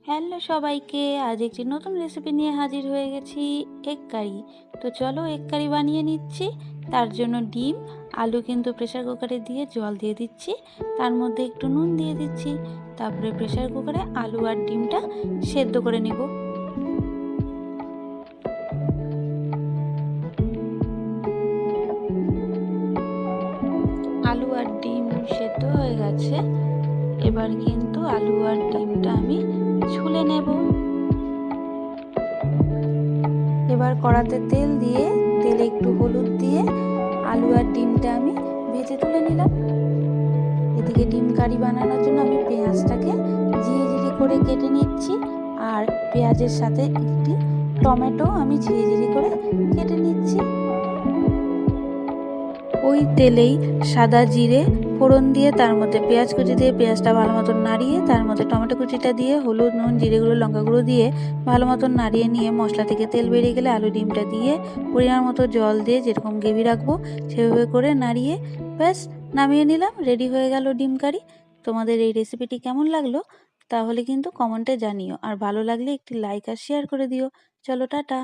Hello সবাইকে, আজ একটি নতুন রেসিপি নিয়ে হাজির হয়ে গেছি, এগ কারি। তো চলো এগ কারি বানিয়ে নিচ্ছি। তার জন্য ডিম আলু কিন্তু প্রেসার কুকারে দিয়ে জল দিয়ে দিচ্ছি, তার মধ্যে একটু নুন দিয়ে দিচ্ছি, তারপরে প্রেসার কুকারে আলু আর ডিমটা সেদ্ধ করে নেব। আলু আর ডিম সেদ্ধ হয়ে গেছে, এবার কিন্তু আলু আর ডিমটা আমি ছুলে নেব। এবার কড়াতে তেল দিয়ে তেলে একটু হলুদ দিয়ে আলু আর ডিমটা আমি ভেজে তুলে নিলাম। এদিকে ডিম কারি বানানোর জন্য আমি পেঁয়াজটাকে ঝিরিঝিরি করে কেটে নিচ্ছি, আর পেঁয়াজের সাথে একটি টমেটো আমি ঝিরিঝিরি করে কেটে নিচ্ছি। ওই তেলেই সাদা জিরে ফোড়ন দিয়ে তার মধ্যে পেঁয়াজ কুচি দিয়ে পেঁয়াজটা ভালো মতন নাড়িয়ে তার মধ্যে টমেটো কুচিটা দিয়ে হলুদ নুন জিরে গুঁড়ো লঙ্কা গুঁড়ো দিয়ে ভালো মতন নাড়িয়ে নিয়ে মশলা থেকে তেল বেরিয়ে গেলে আলু ডিমটা দিয়ে পরিমাণ মতো জল দিয়ে যেরকম গ্রেভি রাখবো সেভাবে করে নাড়িয়ে ব্যাস নামিয়ে নিলাম। রেডি হয়ে গেল ডিম কারি। তোমাদের এই রেসিপিটি কেমন লাগলো তাহলে কিন্তু কমেন্টে জানিও, আর ভালো লাগলে একটি লাইক আর শেয়ার করে দিও। চলো টাটা।